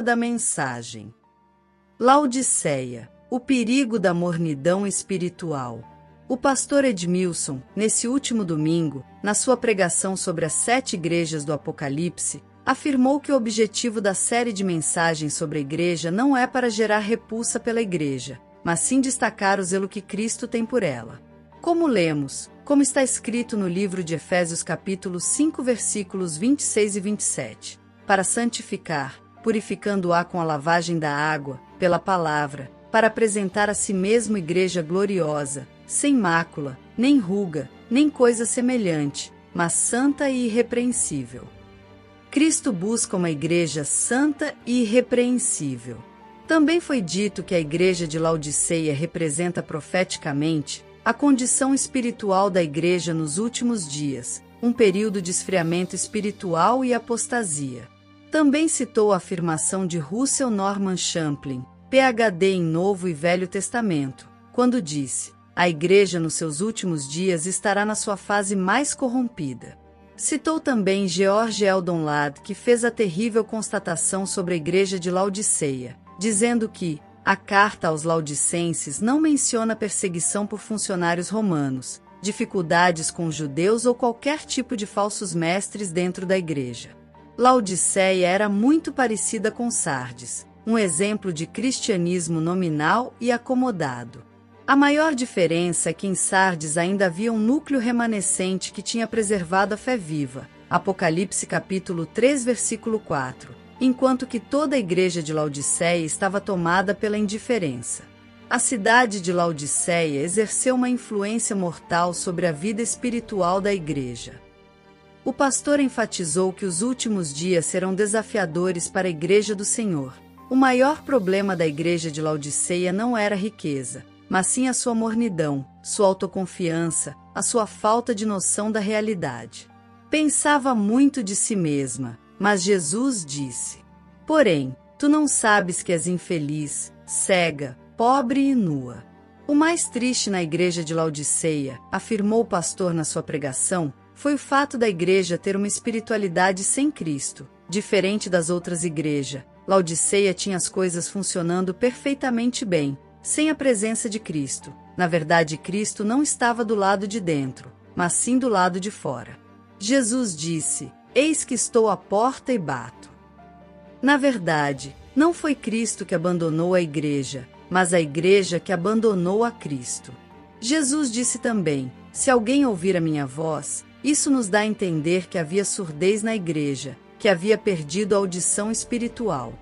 tema da mensagem. Laodiceia, o perigo da mornidão espiritual. O pastor Edmilson, nesse último domingo, na sua pregação sobre as 7 igrejas do Apocalipse, afirmou que o objetivo da série de mensagens sobre a igreja não é para gerar repulsa pela igreja, mas sim destacar o zelo que Cristo tem por ela. Como lemos, como está escrito no livro de Efésios capítulo 5 versículos 26 e 27, para santificar, purificando-a com a lavagem da água, pela palavra, para apresentar a si mesmo igreja gloriosa, sem mácula, nem ruga, nem coisa semelhante, mas santa e irrepreensível. Cristo busca uma igreja santa e irrepreensível. Também foi dito que a igreja de Laodiceia representa profeticamente a condição espiritual da igreja nos últimos dias, um período de esfriamento espiritual e apostasia. Também citou a afirmação de Russell Norman Champlin, PhD em Novo e Velho Testamento, quando disse: a igreja nos seus últimos dias estará na sua fase mais corrompida. Citou também George Eldon Ladd, que fez a terrível constatação sobre a igreja de Laodiceia, dizendo que a carta aos laodicenses não menciona perseguição por funcionários romanos, dificuldades com judeus ou qualquer tipo de falsos mestres dentro da igreja. Laodiceia era muito parecida com Sardes, um exemplo de cristianismo nominal e acomodado. A maior diferença é que em Sardes ainda havia um núcleo remanescente que tinha preservado a fé viva, Apocalipse capítulo 3 versículo 4, enquanto que toda a igreja de Laodiceia estava tomada pela indiferença. A cidade de Laodiceia exerceu uma influência mortal sobre a vida espiritual da igreja. O pastor enfatizou que os últimos dias serão desafiadores para a igreja do Senhor. O maior problema da igreja de Laodiceia não era a riqueza, mas sim a sua mornidão, sua autoconfiança, a sua falta de noção da realidade. Pensava muito de si mesma, mas Jesus disse: porém, tu não sabes que és infeliz, cega, pobre e nua. O mais triste na igreja de Laodiceia, afirmou o pastor na sua pregação, foi o fato da igreja ter uma espiritualidade sem Cristo. Diferente das outras igrejas, Laodiceia tinha as coisas funcionando perfeitamente bem, sem a presença de Cristo. Na verdade, Cristo não estava do lado de dentro, mas sim do lado de fora. Jesus disse: eis que estou à porta e bato. Na verdade, não foi Cristo que abandonou a igreja, mas a igreja que abandonou a Cristo. Jesus disse também: se alguém ouvir a minha voz, isso nos dá a entender que havia surdez na igreja, que havia perdido a audição espiritual.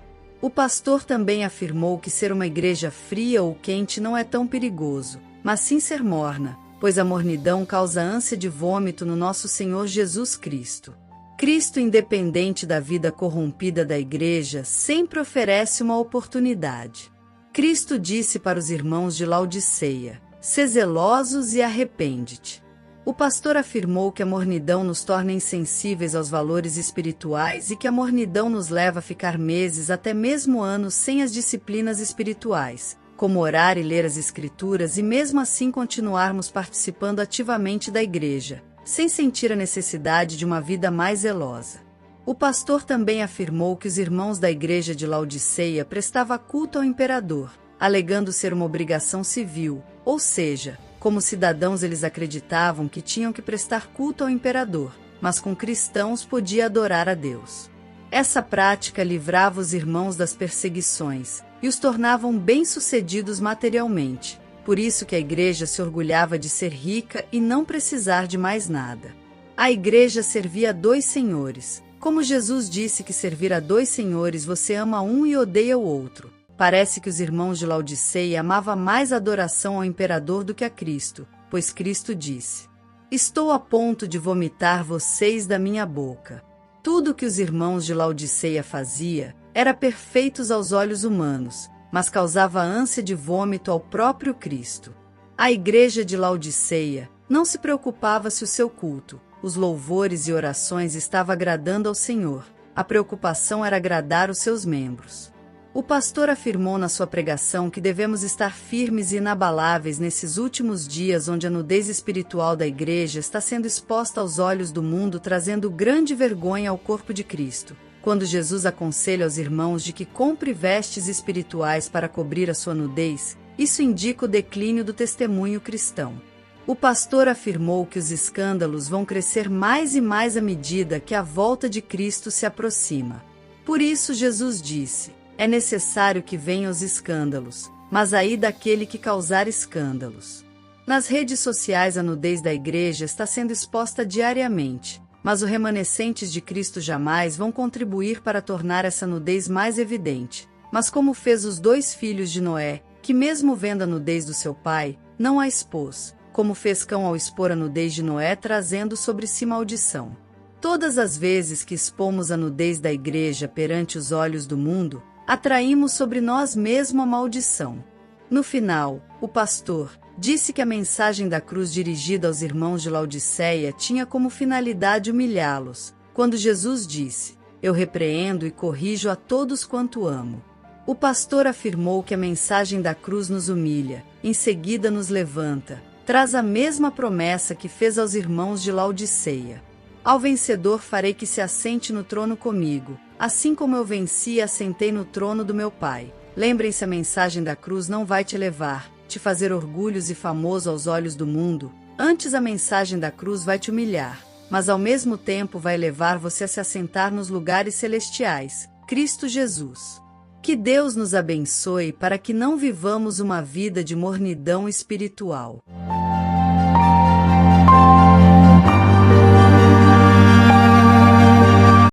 O pastor também afirmou que ser uma igreja fria ou quente não é tão perigoso, mas sim ser morna, pois a mornidão causa ânsia de vômito no nosso Senhor Jesus Cristo. Cristo, independente da vida corrompida da igreja, sempre oferece uma oportunidade. Cristo disse para os irmãos de Laodiceia: sê zelosos e arrepende-te. O pastor afirmou que a mornidão nos torna insensíveis aos valores espirituais e que a mornidão nos leva a ficar meses, até mesmo anos, sem as disciplinas espirituais, como orar e ler as Escrituras, e mesmo assim continuarmos participando ativamente da igreja, sem sentir a necessidade de uma vida mais zelosa. O pastor também afirmou que os irmãos da igreja de Laodiceia prestavam culto ao imperador, alegando ser uma obrigação civil, ou seja, como cidadãos eles acreditavam que tinham que prestar culto ao imperador, mas com cristãos podia adorar a Deus. Essa prática livrava os irmãos das perseguições e os tornavam bem-sucedidos materialmente. Por isso que a igreja se orgulhava de ser rica e não precisar de mais nada. A igreja servia a 2 senhores. Como Jesus disse que servir a 2 senhores, você ama um e odeia o outro. Parece que os irmãos de Laodiceia amavam mais a adoração ao imperador do que a Cristo, pois Cristo disse: estou a ponto de vomitar vocês da minha boca. Tudo que os irmãos de Laodiceia faziam era perfeitos aos olhos humanos, mas causava ânsia de vômito ao próprio Cristo. A igreja de Laodiceia não se preocupava se o seu culto, os louvores e orações estavam agradando ao Senhor. A preocupação era agradar os seus membros. O pastor afirmou na sua pregação que devemos estar firmes e inabaláveis nesses últimos dias onde a nudez espiritual da igreja está sendo exposta aos olhos do mundo, trazendo grande vergonha ao corpo de Cristo. quando Jesus aconselha aos irmãos de que compre vestes espirituais para cobrir a sua nudez, isso indica o declínio do testemunho cristão. O pastor afirmou que os escândalos vão crescer mais e mais à medida que a volta de Cristo se aproxima. Por isso Jesus disse: é necessário que venham os escândalos, mas ai daquele que causar escândalos. Nas redes sociais a nudez da igreja está sendo exposta diariamente, mas os remanescentes de Cristo jamais vão contribuir para tornar essa nudez mais evidente. Mas como fez os 2 filhos de Noé, que mesmo vendo a nudez do seu pai, não a expôs, como fez Cão ao expor a nudez de Noé, trazendo sobre si maldição. Todas as vezes que expomos a nudez da igreja perante os olhos do mundo, atraímos sobre nós mesmo a maldição. No final, o pastor disse que a mensagem da cruz dirigida aos irmãos de Laodiceia tinha como finalidade humilhá-los, quando Jesus disse: eu repreendo e corrijo a todos quanto amo. O pastor afirmou que a mensagem da cruz nos humilha, em seguida nos levanta, traz a mesma promessa que fez aos irmãos de Laodiceia. Ao vencedor farei que se assente no trono comigo, assim como eu venci e assentei no trono do meu Pai. Lembrem-se, a mensagem da cruz não vai te levar, te fazer orgulhoso e famoso aos olhos do mundo. Antes, a mensagem da cruz vai te humilhar, mas ao mesmo tempo vai levar você a se assentar nos lugares celestiais, Cristo Jesus. Que Deus nos abençoe para que não vivamos uma vida de mornidão espiritual.